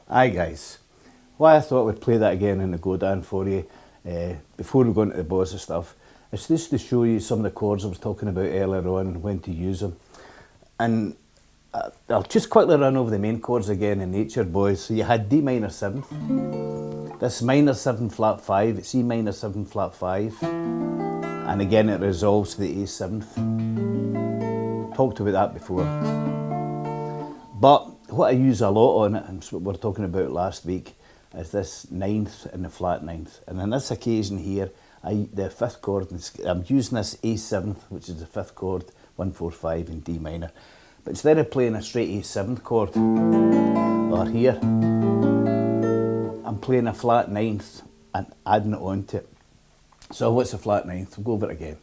Hi guys, why I thought we'd play that again in the Godin for you before we go into the Bossa stuff, it's just to show you some of the chords I was talking about earlier on, when to use them. And I'll just quickly run over the main chords again in nature, boys. So you had D minor 7th, this minor 7 flat 5, it's E minor 7 flat 5, and again it resolves to the A7th. Talked about that before. But what I use a lot on it, and what we were talking about last week, is this 9th and the flat 9th. And on this occasion here, the 5th chord, I'm using this A7th, which is the 5th chord, 1, 4, 5 in D minor. But instead of playing a straight A7th chord, or here, I'm playing a flat 9th and adding it onto it. So what's a flat 9th? We'll go over it again.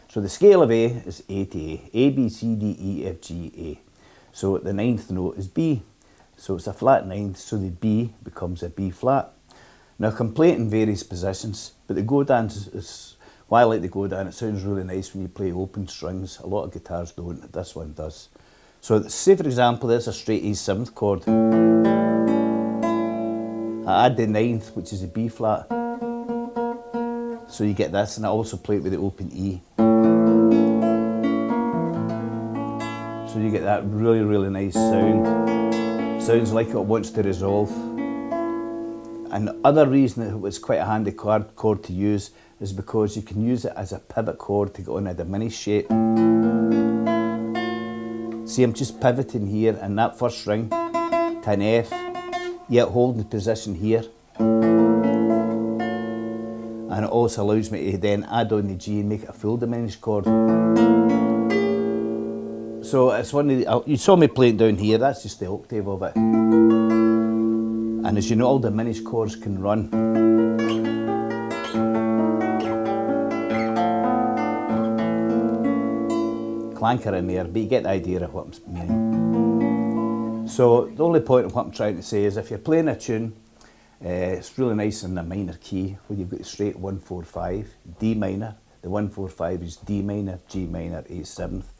So the scale of A is A to A. A, B, C, D, E, F, G, A. So the 9th note is B. So it's a flat 9th, so the B becomes a B flat. Now I can play it in various positions, but the Godin is why I like the Godin. It sounds really nice when you play open strings. A lot of guitars don't, this one does. So say for example, there's a straight A7th chord. I add the 9th, which is a B flat. So you get this, and I also play it with the open E. So you get that really, really nice sound. Sounds like it wants to resolve. And the other reason it was quite a handy chord to use is because you can use it as a pivot chord to go on a diminished shape. See, I'm just pivoting here in that first string to an F, yet holding the position here. And it also allows me to then add on the G and make it a full diminished chord. So it's one of the, you saw me play it down here, that's just the octave of it. And as you know, all diminished chords can run. Clanker in there, but you get the idea of what I'm meaning. So the only point of what I'm trying to say is if you're playing a tune, it's really nice in the minor key where you've got the straight 1, 4, 5, D minor. The 1, 4, 5 is D minor, G minor, A7th.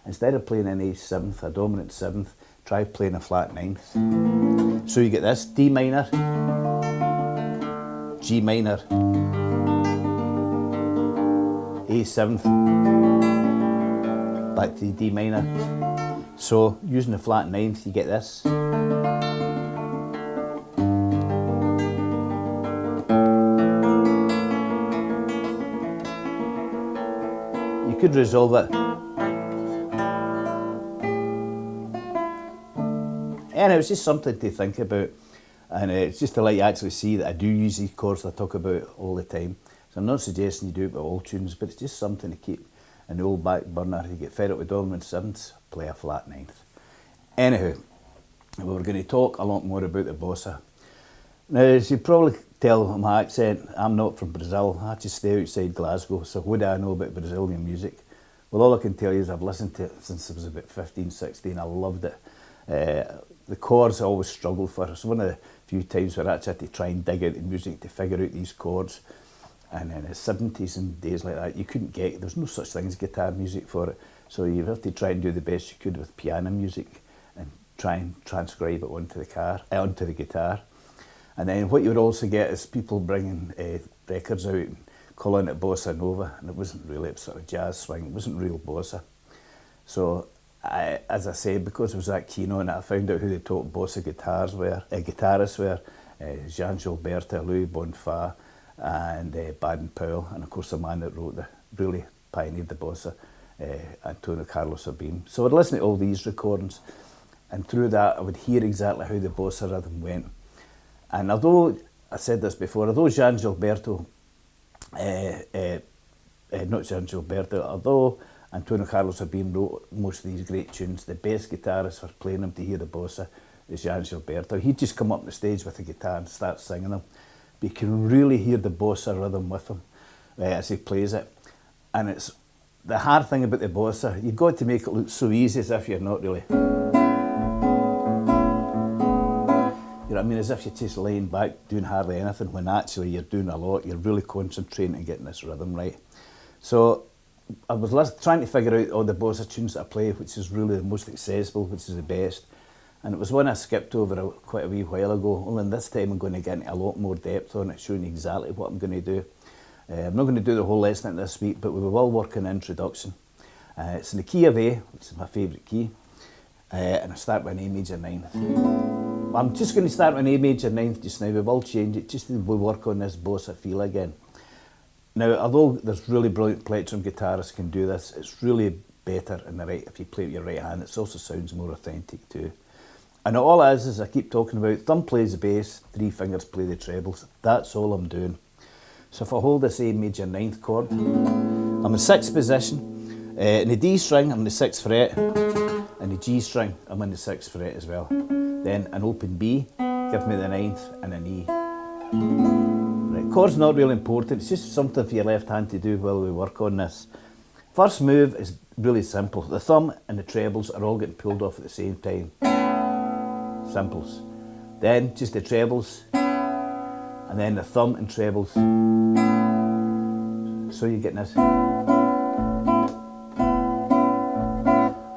Instead of playing an A7th, a dominant 7th, try playing a flat 9th. So you get this, D minor, G minor, A7th, back to D minor. So using the flat 9th, you get this. You You could resolve it. And it's just something to think about, and it's just to let you actually see that I do use these chords I talk about all the time. So I'm not suggesting you do it with all tunes, but it's just something to keep in the old back burner. You get fed up with dominant sevenths, play a flat ninth. Anyhow, we were going to talk a lot more about the bossa. Now, as you probably tell from my accent, I'm not from Brazil. I just stay outside Glasgow, so what do I know about Brazilian music? Well, all I can tell you is I've listened to it since I was about 15, 16. I loved it. The chords I always struggled for. It's one of the few times where I actually had to try and dig out the music to figure out these chords. And in the 70s and days like that, you couldn't get, there's no such thing as guitar music for it. So you have to try and do the best you could with piano music and try and transcribe it onto the guitar. And then what you would also get is people bringing records out and calling it bossa nova, and it wasn't really a sort of jazz swing, it wasn't real bossa. So as I said, because I was that keen on it, I found out who the top bossa guitarists were, Jean Gilberto, Louis Bonfa, and Baden-Powell, and of course the man that really pioneered the bossa, Antonio Carlos Jobim. So I'd listen to all these recordings, and through that I would hear exactly how the bossa rhythm went. And although, I said this before, although Jean Gilberto, although Antonio Carlos Jobim wrote most of these great tunes, the best guitarist for playing them to hear the bossa is Jean Gilberto. He'd just come up on the stage with a guitar and start singing them. But you can really hear the bossa rhythm with him as he plays it. And it's the hard thing about the bossa, you've got to make it look so easy as if you're not really. You know what I mean? As if you're just laying back doing hardly anything, when actually you're doing a lot. You're really concentrating on getting this rhythm right. So I was trying to figure out all the bossa tunes that I play, which is really the most accessible, which is the best. And it was one I skipped over quite a wee while ago. Only this time I'm going to get into a lot more depth on it, showing you exactly what I'm going to do. I'm not going to do the whole lesson this week, but we will work on an introduction. It's in the key of A, which is my favourite key, and I start with an A major ninth. I'm just going to start with an A major ninth just now. We will change it just to work on this bossa feel again. Now, although there's really brilliant plectrum guitarists can do this, it's really better in the right if you play with your right hand. It also sounds more authentic too. And all it is I keep talking about, thumb plays the bass, 3 fingers play the trebles. That's all I'm doing. So if I hold this A major ninth chord, I'm in 6th position. In the D string, I'm in the 6th fret. In the G string, I'm in the 6th fret as well. Then an open B, give me the 9th, and an E. Right, chord's not really important, it's just something for your left hand to do while we work on this. First move is really simple. The thumb and the trebles are all getting pulled off at the same time. Simples. Then just the trebles, and then the thumb and trebles. So you're getting this.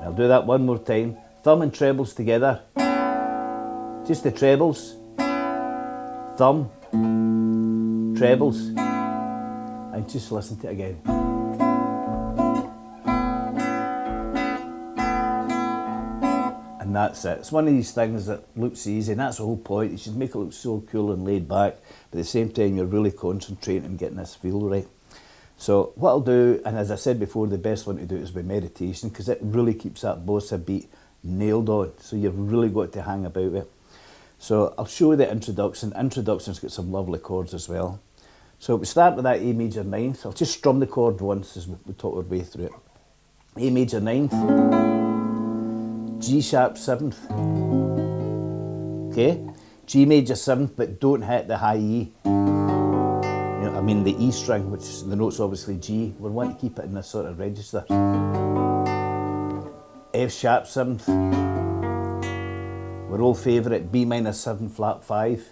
I'll do that one more time. Thumb and trebles together. Just the trebles, thumb, trebles, and just listen to it again. And that's it. It's one of these things that looks easy, and that's the whole point. You should make it look so cool and laid back, but at the same time you're really concentrating on getting this feel right. So what I'll do, and as I said before, the best one to do is by meditation, because it really keeps that bossa beat nailed on, so you've really got to hang about with it. So I'll show you the introduction. Introduction's got some lovely chords as well. So we start with that A major ninth. I'll just strum the chord once as we talk our way through it. A major ninth, G sharp 7th, okay? G major 7th, but don't hit the high E. You know, I mean the E string, which the note's obviously G. We want to keep it in this sort of register. F sharp 7th, our old favourite B minor 7 flat 5.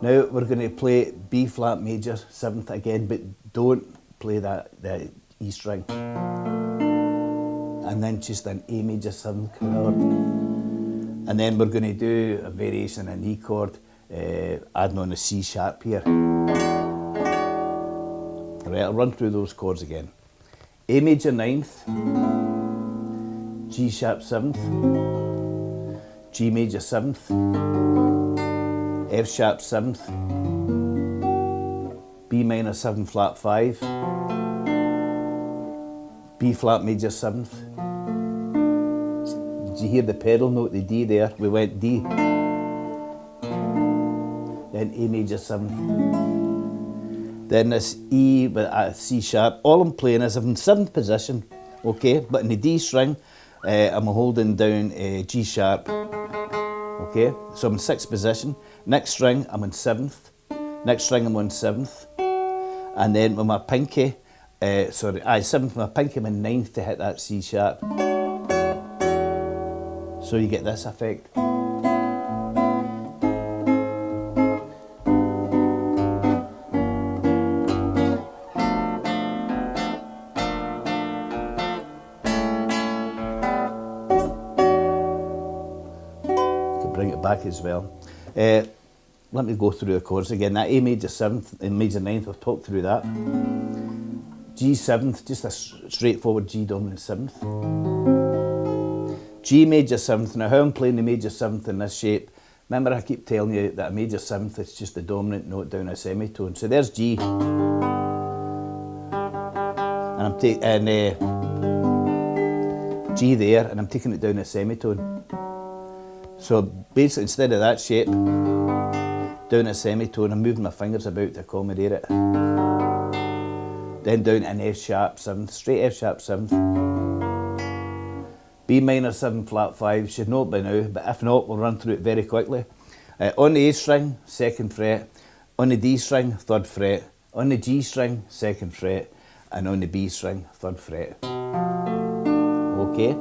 Now we're going to play B flat major 7th again, but don't play the E string. And then just an A major 7th chord. And then we're going to do a variation in an E chord, adding on a C sharp here. Right, I'll run through those chords again. A major 9th, G sharp 7th, G major 7th, F sharp 7th, B minor 7 flat 5, B flat major 7th. Did you hear the pedal note, the D there? We went D. Then A major 7th. Then this E with a C sharp. All I'm playing is I'm in 7th position, okay? But in the D string, I'm holding down G sharp, okay? So I'm in 6th position. Next string, I'm in 7th. Next string, I'm on 7th. And then with my pinky, 7th with my pinky, I'm in 9th to hit that C sharp. So you get this effect. Bring it back as well. Let me go through the chords again. That A major 7th and major 9th, I've talked through that. G 7th, just a straightforward G dominant 7th. G major 7th. Now how I'm playing the major 7th in this shape, remember I keep telling you that a major 7th is just the dominant note down a semitone. So there's G. And I'm taking G there, and I'm taking it down a semitone. So basically, instead of that shape, down a semitone, I'm moving my fingers about to accommodate it. Then down an F sharp 7th, straight F sharp 7th. B minor 7 flat 5, should know it by now, but if not, we'll run through it very quickly. On the A string, 2nd fret. On the D string, 3rd fret. On the G string, 2nd fret. And on the B string, 3rd fret. Okay?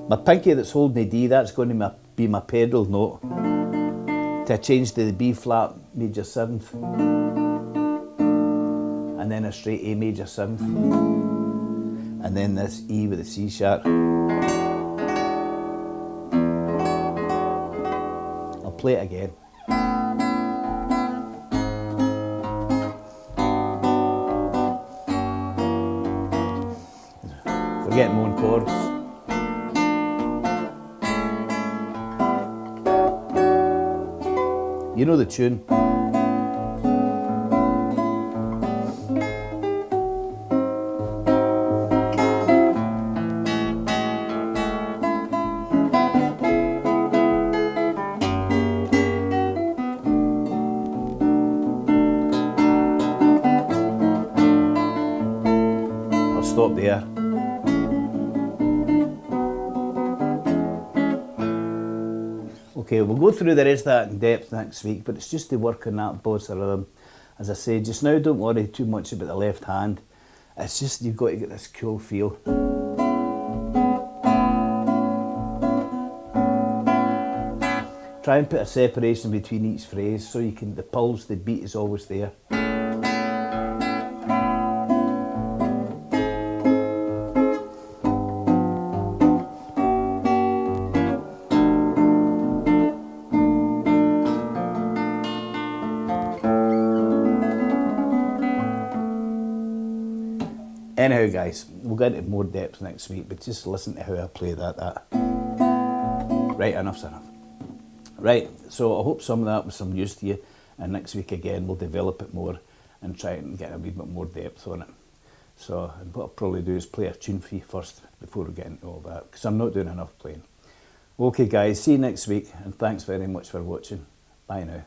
My pinky that's holding the D, that's going to be my pedal note to change to the B flat major 7th, and then a straight A major 7th, and then this E with the C sharp. I'll play it again. Forgetting my own chords. You know the tune. I'll stop there. Okay, we'll go through the rest of that in depth next week, but it's just to work on that Bossa rhythm. As I say, just now don't worry too much about the left hand. It's just you've got to get this cool feel. Try and put a separation between each phrase so you can, the pulse, the beat is always there. Anyhow guys, we'll get into more depth next week, but just listen to how I play that. Right, enough's enough. Right, so I hope some of that was some use to you, and next week again we'll develop it more and try and get a wee bit more depth on it. So what I'll probably do is play a tune for you first before we get into all that, because I'm not doing enough playing. Okay guys, see you next week, and thanks very much for watching. Bye now.